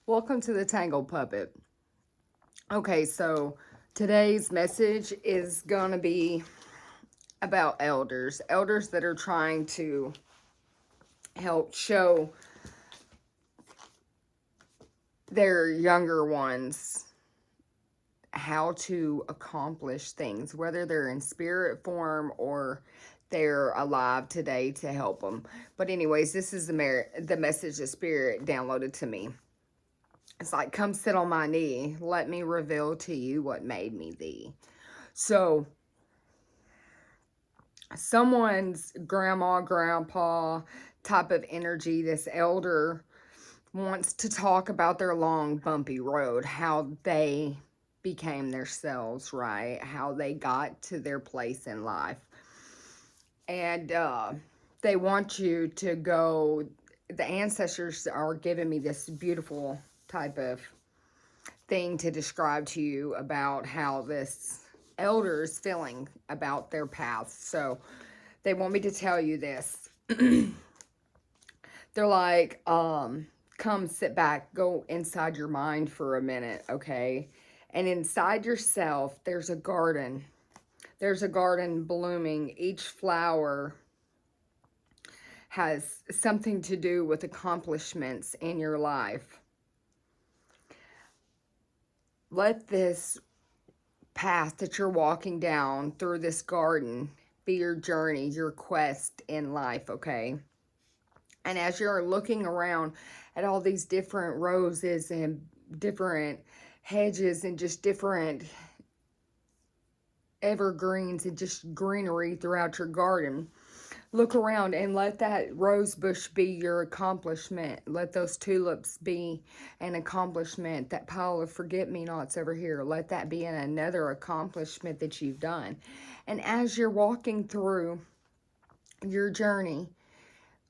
Welcome to the Tangle Puppet. Okay, so today's message is going to be about elders that are trying to help show their younger ones how to accomplish things, whether they're in spirit form or they're alive today to help them. But anyways, this is the message the spirit downloaded to me. It's like, come sit on my knee. Let me reveal to you what made me thee. So, someone's grandma, grandpa type of energy, this elder wants to talk about their long, bumpy road, how they became themselves, right? How they got to their place in life. And they want you to go, the ancestors are giving me this beautiful type of thing to describe to you about how this elder is feeling about their path. So they want me to tell you this. They're like, come sit back, go inside your mind for a minute, okay? And inside yourself, there's a garden. There's a garden blooming. Each flower has something to do with accomplishments in your life. Let this path that you're walking down through this garden be your journey, your quest in life, okay? And as you're looking around at all these different roses and different hedges and just different evergreens and just greenery throughout your garden, look around and let that rose bush be your accomplishment. Let those tulips be an accomplishment. That pile of forget-me-nots over here, let that be another accomplishment that you've done. And as you're walking through your journey,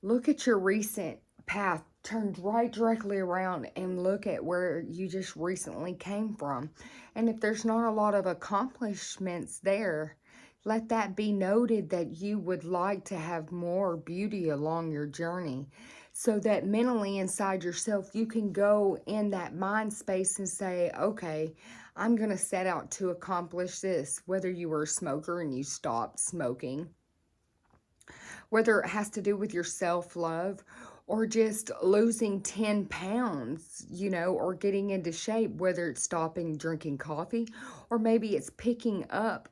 look at your recent path, turn right directly around and look at where you just recently came from. And if there's not a lot of accomplishments there, let that be noted that you would like to have more beauty along your journey, so that mentally inside yourself you can go in that mind space and say, okay, I'm going to set out to accomplish this. Whether you were a smoker and you stopped smoking, whether it has to do with your self-love or just losing 10 pounds, or getting into shape, whether it's stopping drinking coffee or maybe it's picking up,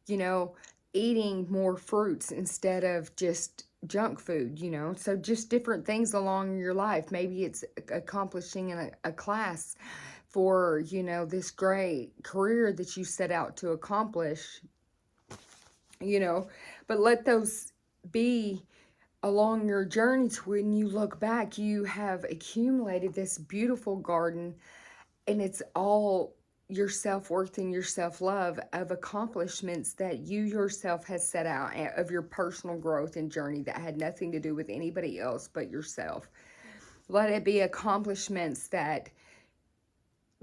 you know, eating more fruits instead of just junk food, So just different things along your life. Maybe it's accomplishing in a class for, this great career that you set out to accomplish, you know, but let those be along your journey to when you look back, you have accumulated this beautiful garden, and it's all your self-worth and your self-love of accomplishments that you yourself has set out of your personal growth and journey that had nothing to do with anybody else but yourself. Let it be accomplishments that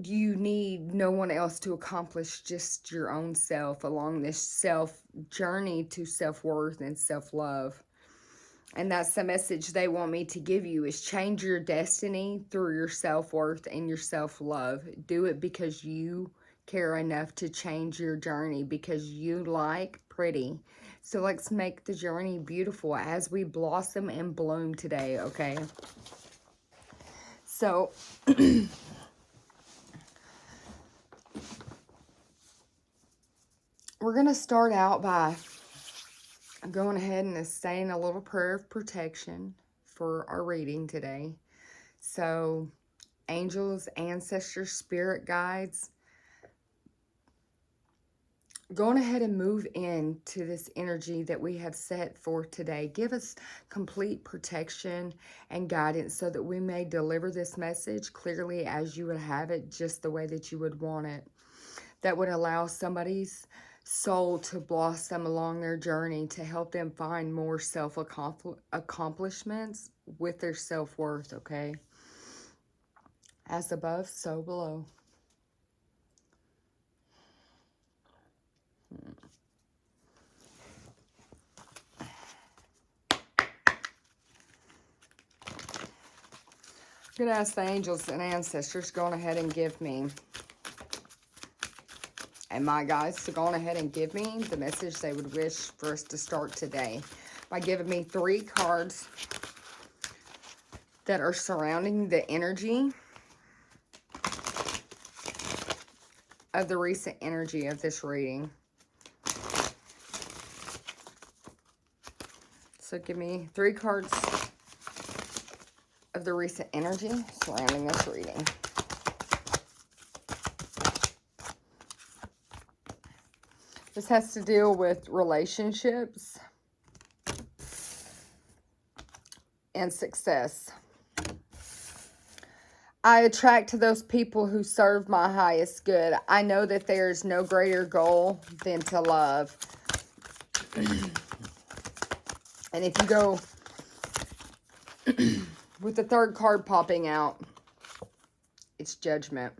you need no one else to accomplish, just your own self along this self journey to self-worth and self-love. And that's the message they want me to give you, is change your destiny through your self-worth and your self-love. Do it because you care enough to change your journey, because you like pretty. So let's make the journey beautiful as we blossom and bloom today, okay? So we're going to start out by going ahead and saying a little prayer of protection for our reading today. So, angels, ancestors, spirit guides, going ahead and move into this energy that we have set for today. Give us complete protection and guidance so that we may deliver this message clearly as you would have it, just the way that you would want it. That would allow somebody's soul to blossom along their journey, to help them find more self-accomplishments with their self-worth, okay? As above, so below. going to ask the angels and ancestors go on ahead and give me, and my guides to go on ahead and give me the message they would wish for us to start today by giving me 3 cards that are surrounding the energy of the recent energy of this reading. So give me 3 cards of the recent energy surrounding this reading. This has to deal with relationships and success. I attract to those people who serve my highest good. I know that there is no greater goal than to love. And if you go with the 3rd card popping out, it's Judgment.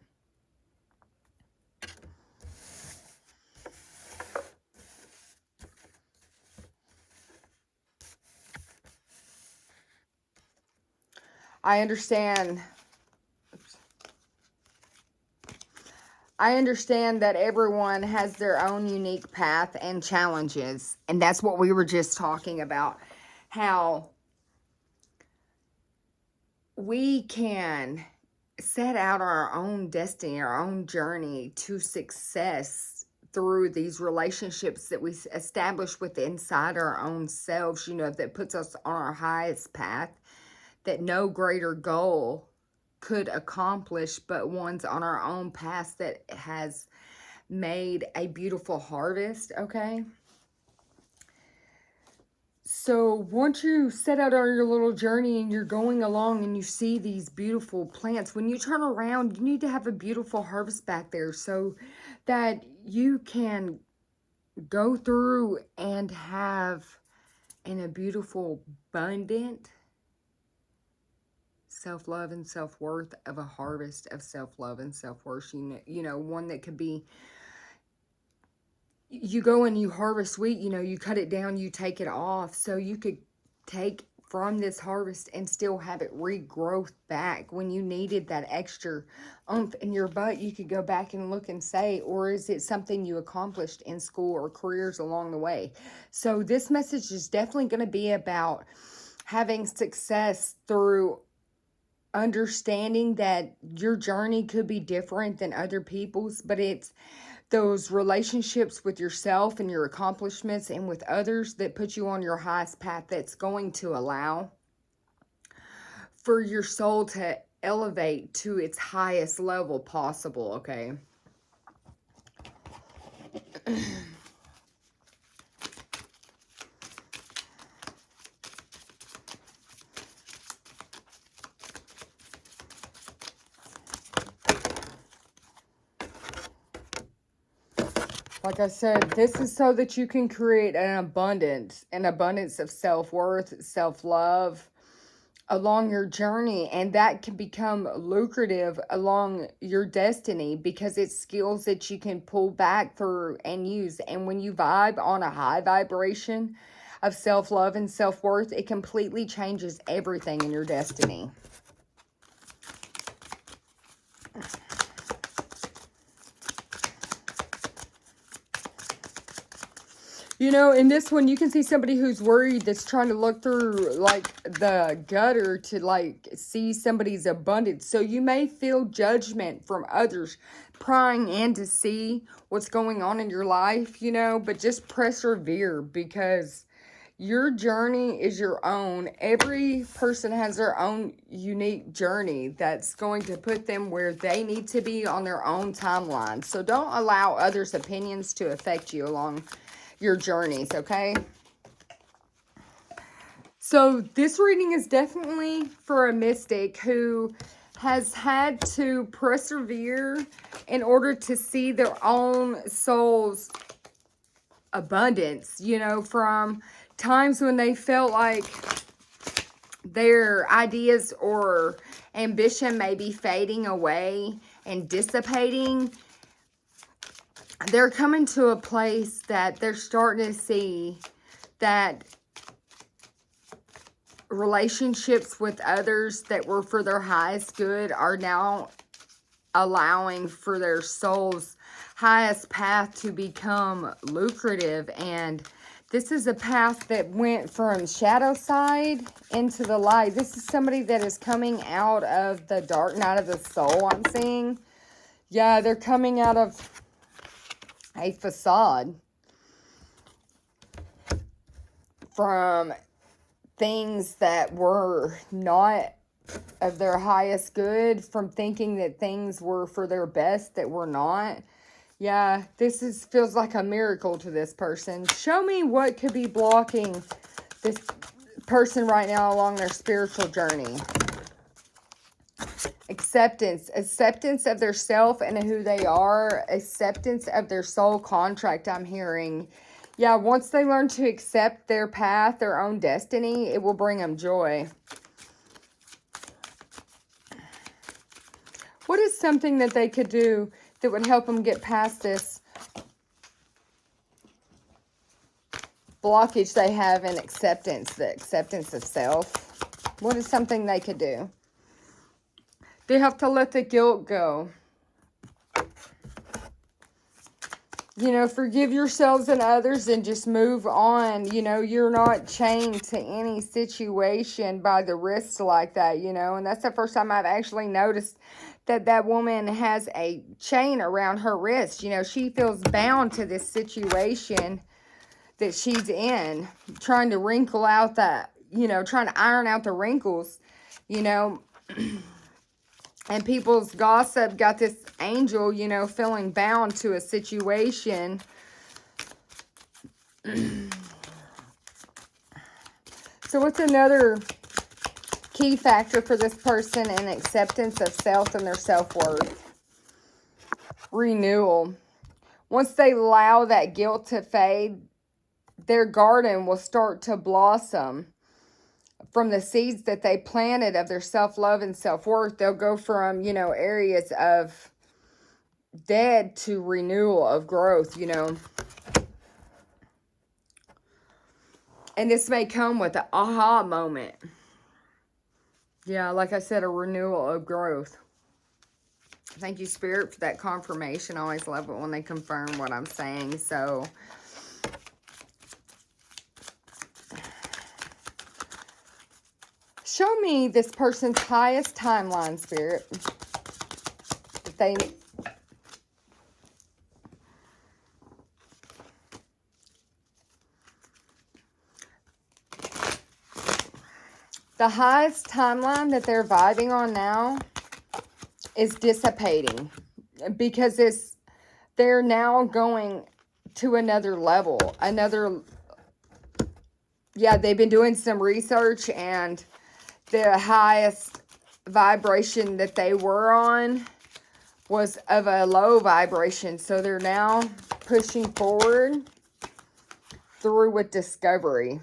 I understand that everyone has their own unique path and challenges. And that's what we were just talking about. How we can set out our own destiny, our own journey to success through these relationships that we establish with inside our own selves, you know, that puts us on our highest path, that no greater goal could accomplish but one's on our own path that has made a beautiful harvest, okay? So once you set out on your little journey and you're going along and you see these beautiful plants, when you turn around, you need to have a beautiful harvest back there so that you can go through and have a beautiful, abundant self-love and self-worth of a harvest of self-love and self-worth. You know, one that could be, you go and you harvest wheat, you know, you cut it down, you take it off, so you could take from this harvest and still have it regrowth back when you needed that extra oomph in your butt. You could go back and look and say, or is it something you accomplished in school or careers along the way? So this message is definitely going to be about having success through understanding that your journey could be different than other people's, but it's those relationships with yourself and your accomplishments and with others that put you on your highest path that's going to allow for your soul to elevate to its highest level possible, okay? Like I said, this is so that you can create an abundance of self-worth, self-love along your journey. And that can become lucrative along your destiny because it's skills that you can pull back through and use. And when you vibe on a high vibration of self-love and self-worth, it completely changes everything in your destiny. You know, in this one, you can see somebody who's worried that's trying to look through, like, the gutter to, like, see somebody's abundance. So you may feel judgment from others prying in to see what's going on in your life, you know, but just persevere because your journey is your own. Every person has their own unique journey that's going to put them where they need to be on their own timeline. So don't allow others' opinions to affect you along your journeys, okay? So this reading is definitely for a mystic who has had to persevere in order to see their own soul's abundance, you know, from times when they felt like their ideas or ambition may be fading away and dissipating. They're coming to a place that they're starting to see that relationships with others that were for their highest good are now allowing for their soul's highest path to become lucrative. And this is a path that went from shadow side into the light. This is somebody that is coming out of the dark night of the soul, I'm seeing. Yeah, they're coming out of a facade from things that were not of their highest good, from thinking that things were for their best that were not. Yeah, this feels like a miracle to this person. Show me what could be blocking this person right now along their spiritual journey. Acceptance of their self and who they are, acceptance of their soul contract, I'm hearing. Yeah, once they learn to accept their path, their own destiny, it will bring them joy. What is something that they could do that would help them get past this blockage they have in acceptance, the acceptance of self? What is something they could do? They have to let the guilt go. You know, forgive yourselves and others and just move on. You know, you're not chained to any situation by the wrist like that, you know. And that's the first time I've actually noticed that that woman has a chain around her wrist. You know, she feels bound to this situation that she's in, trying to wrinkle out that, you know, trying to iron out the wrinkles, you know. And people's gossip got this angel, you know, feeling bound to a situation. So what's another key factor for this person in acceptance of self and their self-worth? Renewal. Once they allow that guilt to fade, their garden will start to blossom. From the seeds that they planted of their self-love and self-worth, they'll go from, you know, areas of dead to renewal of growth, you know. And this may come with an aha moment. Yeah, like I said, a renewal of growth. Thank you, Spirit, for that confirmation. I always love it when they confirm what I'm saying. So show me this person's highest timeline, Spirit. The highest timeline that they're vibing on now is dissipating, because they're now going to another level. Yeah, they've been doing some research, and the highest vibration that they were on was of a low vibration. So they're now pushing forward through with discovery.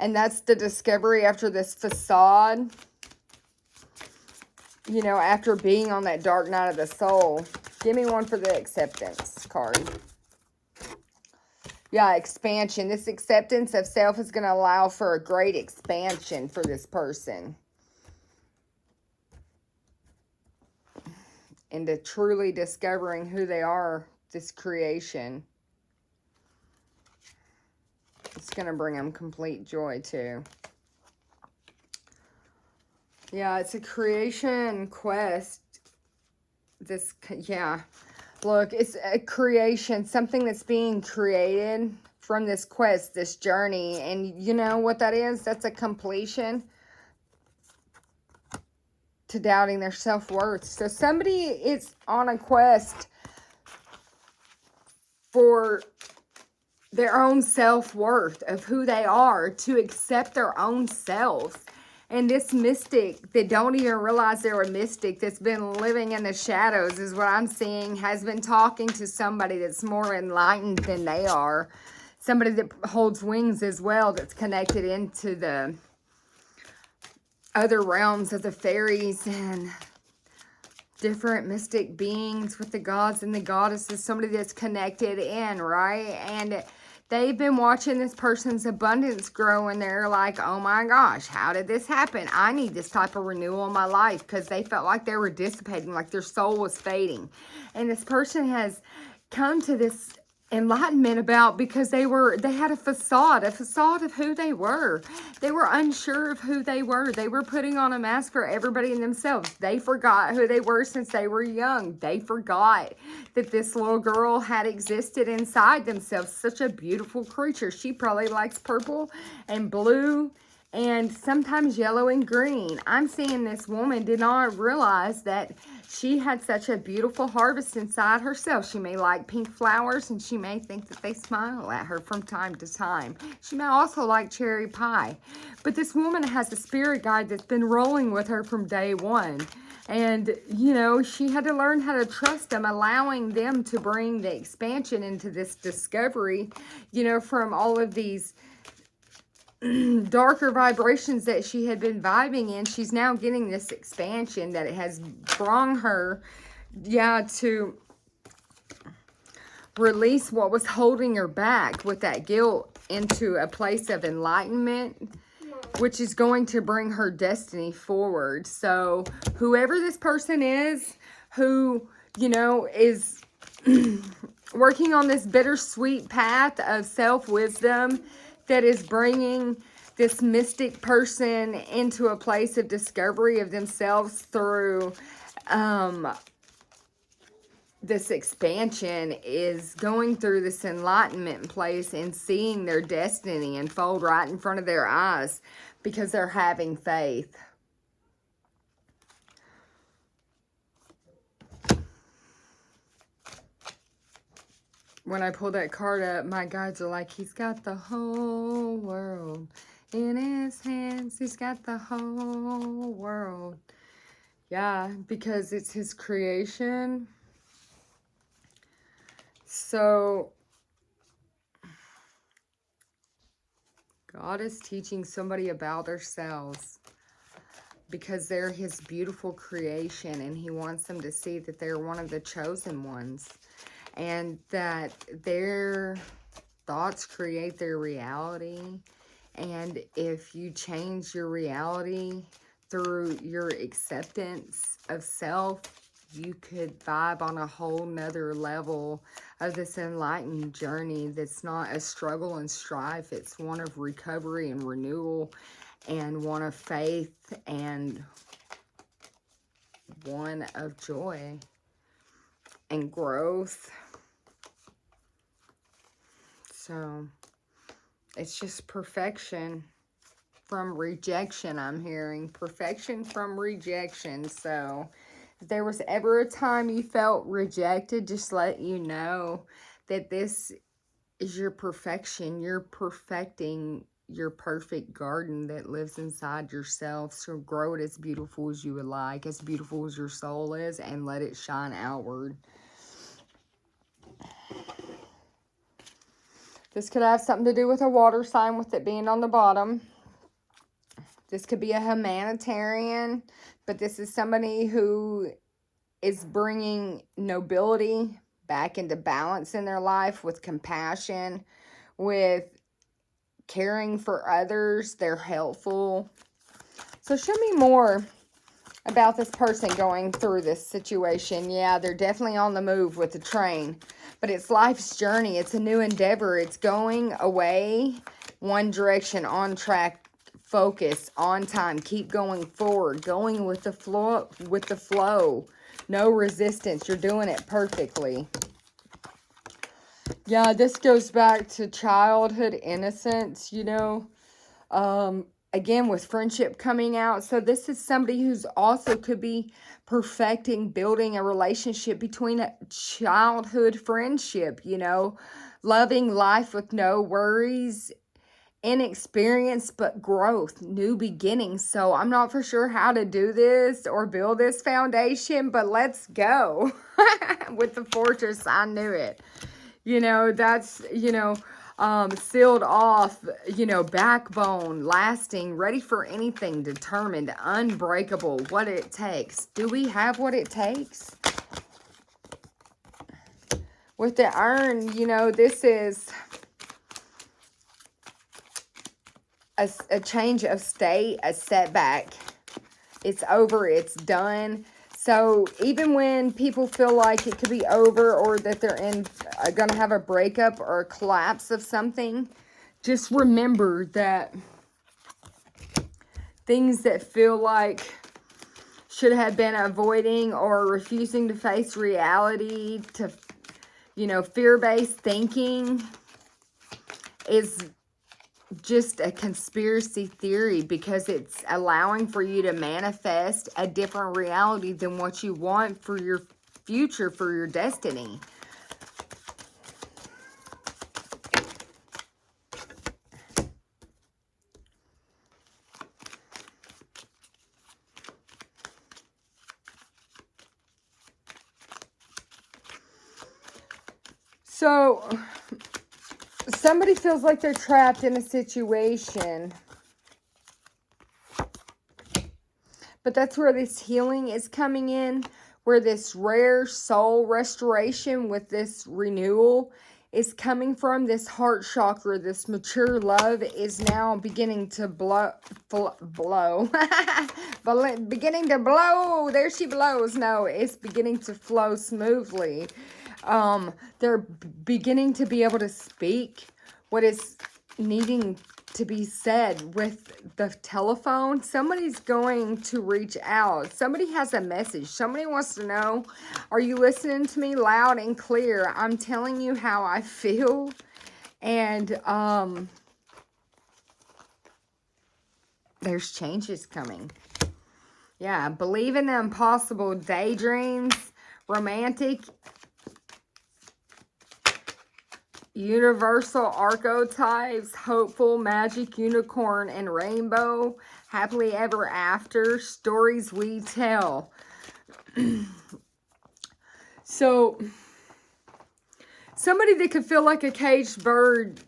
And that's the discovery after this facade. You know, after being on that dark night of the soul. Give me one for the acceptance card. Yeah, expansion. This acceptance of self is going to allow for a great expansion for this person. Into truly discovering who they are, this creation. It's going to bring them complete joy too. Yeah, it's a creation quest. Yeah. Look, it's a creation, something that's being created from this quest, this journey. And you know what that is? That's a completion to doubting their self-worth. So somebody is on a quest for their own self-worth, of who they are, to accept their own selves. And this mystic that don't even realize they're a mystic, that's been living in the shadows, is what I'm seeing, has been talking to somebody that's more enlightened than they are. Somebody that holds wings as well, that's connected into the other realms of the fairies and different mystic beings with the gods and the goddesses. Somebody that's connected in, right? And They've been watching this person's abundance grow, and they're like, oh my gosh, how did this happen? I need this type of renewal in my life, because they felt like they were dissipating, like their soul was fading. And this person has come to this enlightenment about, because they had a facade of who they were. They were unsure of who they were. They were putting on a mask for everybody and themselves. They forgot who they were since they were young. They forgot that this little girl had existed inside themselves. Such a beautiful creature. She probably likes purple and blue and sometimes yellow and green. I'm seeing this woman did not realize that she had such a beautiful harvest inside herself. She may like pink flowers, and she may think that they smile at her from time to time. She may also like cherry pie. But this woman has a spirit guide that's been rolling with her from day one. And, you know, she had to learn how to trust them, allowing them to bring the expansion into this discovery, you know, from all of these darker vibrations that she had been vibing in. She's now getting this expansion that it has brought her, to release what was holding her back with that guilt into a place of enlightenment, which is going to bring her destiny forward. So whoever this person is who, you know, is working on this bittersweet path of self-wisdom, that is bringing this mystic person into a place of discovery of themselves through this expansion, is going through this enlightenment place and seeing their destiny unfold right in front of their eyes, because they're having faith. When I pull that card up, my guides are like, he's got the whole world in his hands. He's got the whole world. Yeah, because it's his creation. So God is teaching somebody about themselves, because they're his beautiful creation, and he wants them to see that they're one of the chosen ones. And that their thoughts create their reality. And if you change your reality through your acceptance of self, you could vibe on a whole nother level of this enlightened journey that's not a struggle and strife. It's one of recovery and renewal, and one of faith, and one of joy and growth. So it's just perfection from rejection, I'm hearing. Perfection from rejection. So if there was ever a time you felt rejected, just let you know that this is your perfection. You're perfecting your perfect garden that lives inside yourself. So grow it as beautiful as you would like, as beautiful as your soul is, and let it shine outward. This could have something to do with a water sign, with it being on the bottom. This could be a humanitarian, but this is somebody who is bringing nobility back into balance in their life, with compassion, with caring for others. They're helpful. So show me more about this person going through this situation. Yeah, they're definitely on the move with the train, but it's life's journey. It's a new endeavor. It's going away one direction, on track, focus, on time. Keep going forward, going with the flow. No resistance. You're doing it perfectly. Yeah, this goes back to childhood innocence, you know. Again, with friendship coming out. So this is somebody who's also could be perfecting, building a relationship between a childhood friendship, you know. Loving life with no worries, inexperience, but growth, new beginnings. So I'm not for sure how to do this or build this foundation, but let's go. With the Fortress, I knew it. You know, that's, you know, sealed off, you know, backbone, lasting, ready for anything, determined, unbreakable, what it takes. Do we have what it takes? With the urn, you know, this is a change of state, a setback. It's over, it's done. So even when people feel like it could be over or that they're going to have a breakup or a collapse of something, just remember that things that feel like should have been avoiding or refusing to face reality, to, fear-based thinking is just a conspiracy theory, because it's allowing for you to manifest a different reality than what you want for your future, for your destiny. So, somebody feels like they're trapped in a situation. But that's where this healing is coming in, where this rare soul restoration with this renewal is coming from. This heart chakra, this mature love is now beginning to blow. Beginning to blow. There she blows. No, it's beginning to flow smoothly. They're beginning to be able to speak what is needing to be said with the telephone. Somebody's going to reach out. Somebody has a message. Somebody wants to know, are you listening to me loud and clear? I'm telling you how I feel. And there's changes coming. Yeah, believe in the impossible. Daydreams, romantic, universal archetypes, hopeful, magic, unicorn, and rainbow, happily ever after, stories we tell. So, somebody that could feel like a caged bird,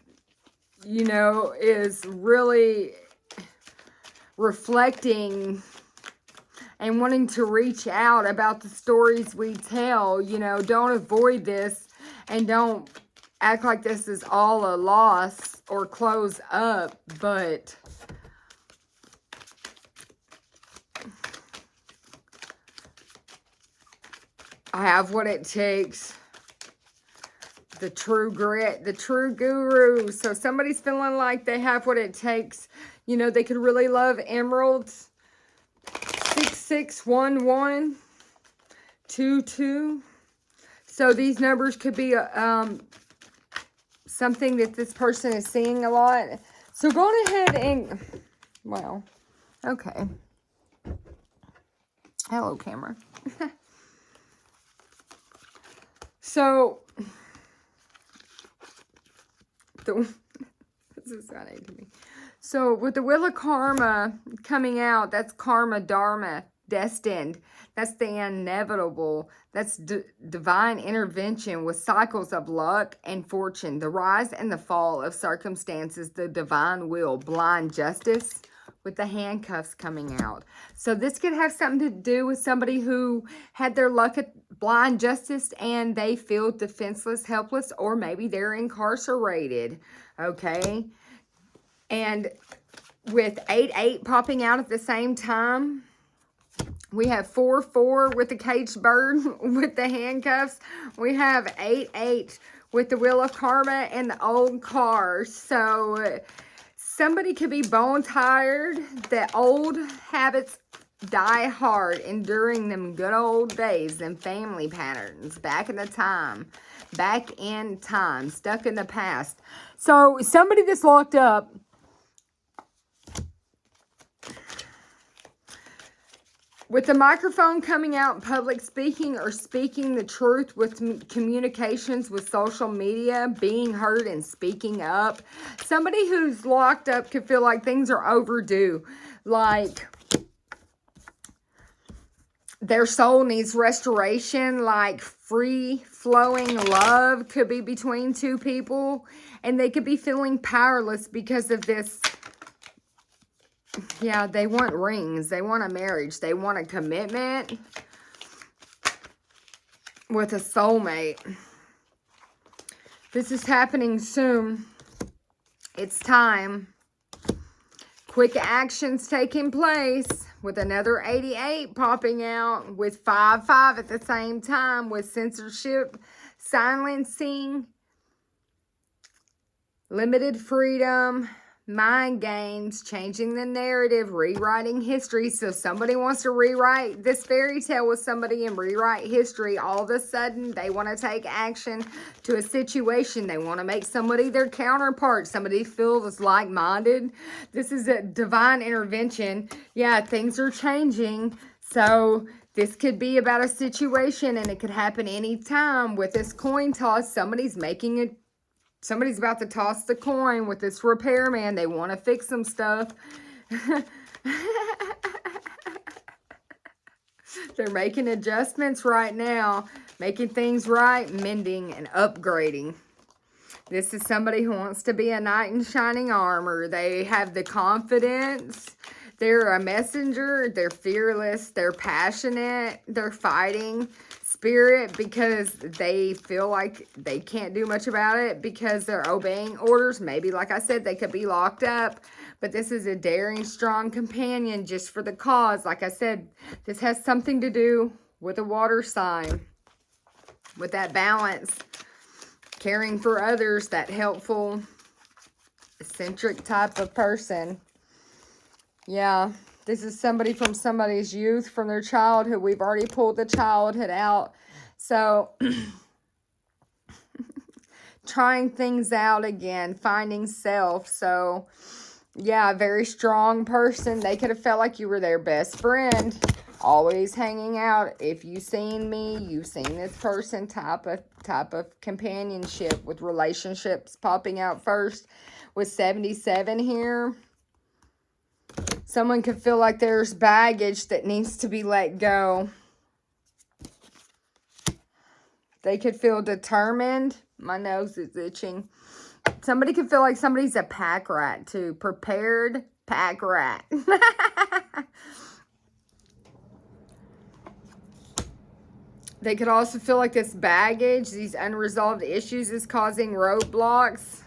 is really reflecting and wanting to reach out about the stories we tell. Don't avoid this, and don't act like this is all a loss or close up, but I have what it takes. The true grit, the true guru. So somebody's feeling like they have what it takes. They could really love emeralds. 661122. So these numbers could be something that this person is seeing a lot. So go ahead and, well, okay. Hello, camera. So, this is funny to me. So, with the Wheel of Karma coming out, that's karma, dharma, destined. That's the inevitable. That's divine intervention with cycles of luck and fortune. The rise and the fall of circumstances, the divine will. Blind justice with the handcuffs coming out. So this could have something to do with somebody who had their luck at blind justice and they feel defenseless, helpless, or maybe they're incarcerated. Okay? And with 8-8 popping out at the same time, we have 4-4 with the caged bird with the handcuffs. We have 8-8 with the Wheel of Karma and the old car. So somebody could be bone tired. The old habits die hard, enduring them good old days, them family patterns, back in time, stuck in the past. So somebody that's locked up, with the microphone coming out in public speaking or speaking the truth with communications with social media, being heard and speaking up. Somebody who's locked up could feel like things are overdue. Like their soul needs restoration, like free-flowing love could be between two people. And they could be feeling powerless because of this. Yeah, they want rings. They want a marriage. They want a commitment with a soulmate. This is happening soon. It's time. Quick actions taking place with another 88 popping out with 5-5 at the same time with censorship, silencing, limited freedom, mind games, changing the narrative, rewriting history. So somebody wants to rewrite this fairy tale with somebody and rewrite history. All of a sudden, they want to take action to a situation. They want to make somebody their counterpart. Somebody feels like-minded. This is a divine intervention. Yeah, things are changing. So this could be about a situation, and it could happen anytime. With this coin toss, somebody's about to toss the coin with this repairman. They want to fix some stuff. They're making adjustments right now, making things right, mending and upgrading. This is somebody who wants to be a knight in shining armor. They have the confidence. They're a messenger. They're fearless. They're passionate. They're fighting spirit because they feel like they can't do much about it because they're obeying orders. Maybe, like I said, they could be locked up. But this is a daring, strong companion just for the cause. Like I said, this has something to do with a water sign. With that balance. Caring for others. That helpful, eccentric type of person. Yeah. This is somebody from somebody's youth, from their childhood. We've already pulled the childhood out. So, trying things out again, finding self. So, yeah, a very strong person. They could have felt like you were their best friend. Always hanging out. If you've seen me, you've seen this person. Type of companionship with relationships popping out first. With 77 here. Someone could feel like there's baggage that needs to be let go. They could feel determined. My nose is itching. Somebody could feel like somebody's a pack rat too. Prepared pack rat. They could also feel like this baggage, these unresolved issues is causing roadblocks.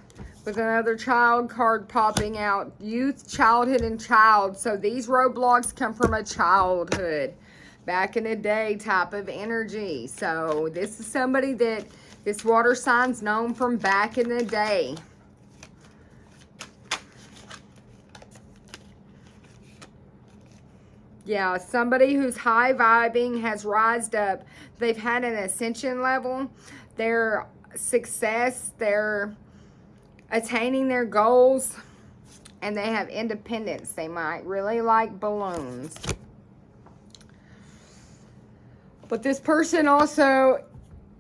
With another child card popping out. Youth, childhood, and child. So these roadblocks come from a childhood. Back in the day type of energy. So this is somebody that this water sign's known from back in the day. Yeah, somebody who's high vibing has rised up. They've had an ascension level. Their success, their attaining their goals, and they have independence. They might really like balloons. But this person also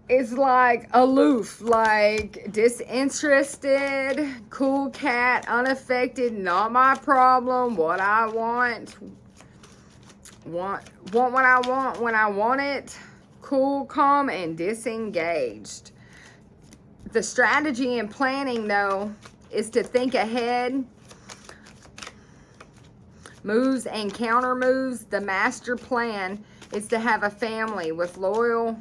is like aloof, like disinterested, cool cat, unaffected, not my problem, what I want what I want when I want it, cool, calm, and disengaged. The strategy and planning, though, is to think ahead. Moves and counter moves. The master plan is to have a family with loyal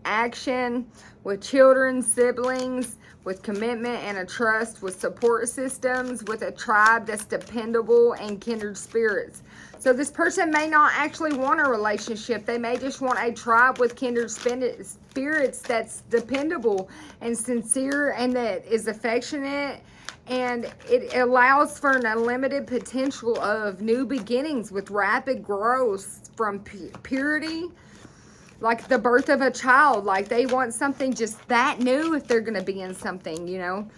action, with children, siblings, with commitment and a trust, with support systems, with a tribe that's dependable and kindred spirits. So this person may not actually want a relationship. They may just want a tribe with kindred spirits that's dependable and sincere and that is affectionate. And it allows for an unlimited potential of new beginnings with rapid growth from purity. Like the birth of a child. Like they want something just that new if they're going to be in something, you know.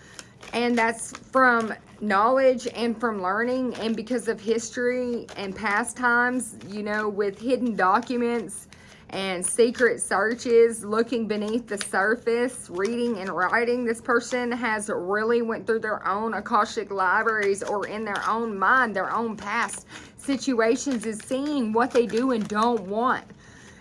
And that's from knowledge and from learning and because of history and past times, you know, with hidden documents and secret searches, looking beneath the surface, reading and writing. This person has really went through their own Akashic libraries or in their own mind, their own past situations, is seeing what they do and don't want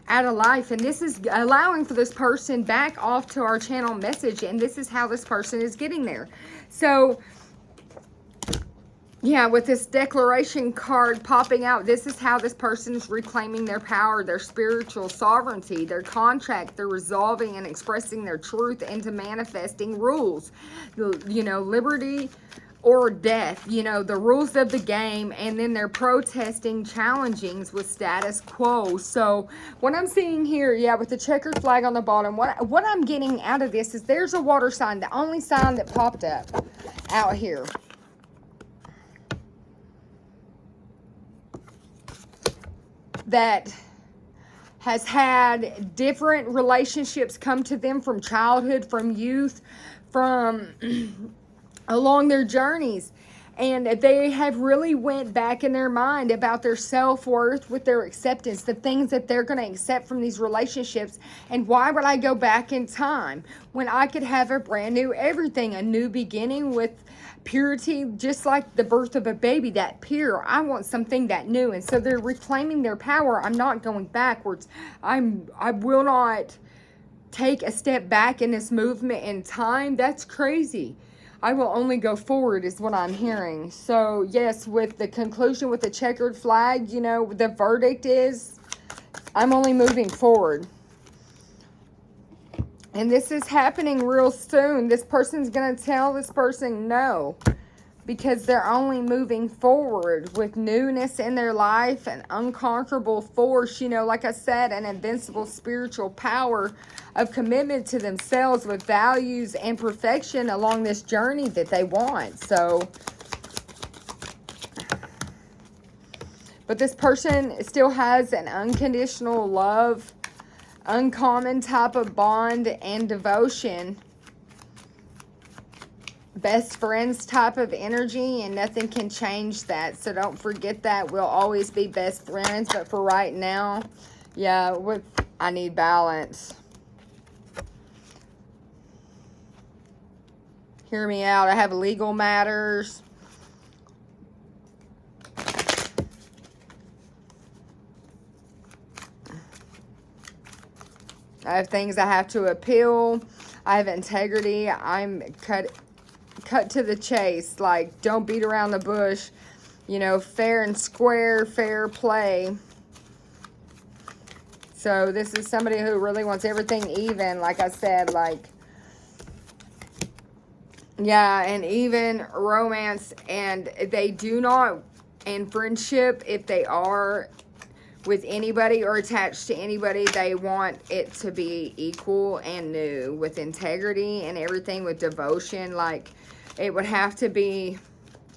out of life. And this is allowing for this person back off to our channel message, and this is how this person is getting there. So yeah, with this declaration card popping out, this is how this person is reclaiming their power, their spiritual sovereignty, their contract. They're resolving and expressing their truth into manifesting rules. You know, liberty or death, you know, the rules of the game, and then they're protesting challengings with status quo. So what I'm seeing here, yeah, with the checkered flag on the bottom, what I'm getting out of this is there's a water sign, the only sign that popped up out here. That has had different relationships come to them from childhood, from youth, from along their journeys, and they have really went back in their mind about their self-worth with their acceptance, the things that they're going to accept from these relationships. And why would I go back in time when I could have a brand new everything, a new beginning with purity, just like the birth of a baby, that pure. I want something that new. And so they're reclaiming their power. I'm not going backwards. I will not take a step back in this movement in time. That's crazy. I will only go forward is what I'm hearing. So yes, with the conclusion with the checkered flag, you know, the verdict is I'm only moving forward. And this is happening real soon. This person's going to tell this person no, because they're only moving forward with newness in their life, an unconquerable force, you know, like I said, an invincible spiritual power of commitment to themselves with values and perfection along this journey that they want. So, but this person still has an unconditional love, uncommon type of bond and devotion, best friends type of energy, and nothing can change that. So don't forget that. We'll always be best friends, but for right now, yeah, I need balance. Hear me out. I have legal matters. I have things I have to appeal. I have integrity. I'm cut to the chase. Like, don't beat around the bush. You know, fair and square, fair play. So this is somebody who really wants everything even. Like I said, like, yeah, and even romance. And they do not, in friendship, if they are with anybody or attached to anybody, they want it to be equal and new, with integrity and everything, with devotion. Like, it would have to be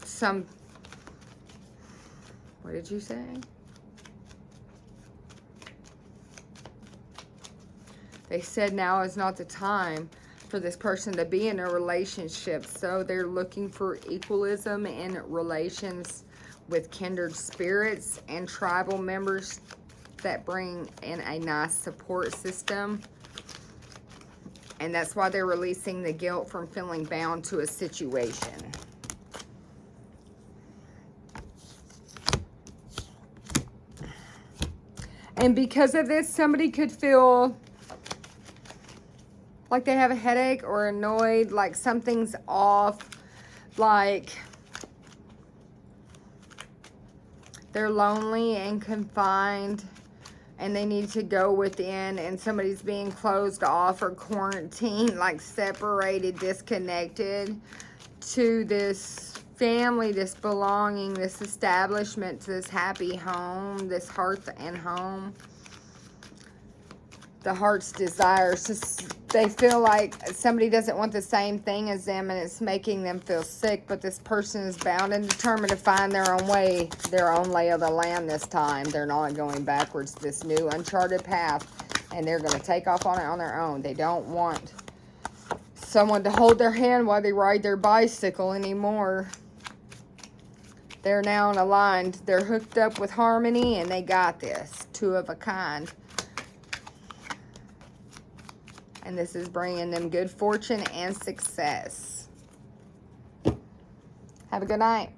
some, what did you say? They said now is not the time for this person to be in a relationship. So they're looking for equalism in relations with kindred spirits and tribal members that bring in a nice support system. And that's why they're releasing the guilt from feeling bound to a situation. And because of this, somebody could feel like they have a headache or annoyed, like something's off, like they're lonely and confined and they need to go within, and somebody's being closed off or quarantined, like separated, disconnected to this family, this belonging, this establishment, to this happy home, this hearth and home. The heart's desires. They feel like somebody doesn't want the same thing as them, and it's making them feel sick. But this person is bound and determined to find their own way, their own lay of the land this time. They're not going backwards, this new uncharted path, and they're going to take off on it on their own. They don't want someone to hold their hand while they ride their bicycle anymore. They're now aligned. They're hooked up with harmony, and they got this. Two of a kind. And this is bringing them good fortune and success. Have a good night.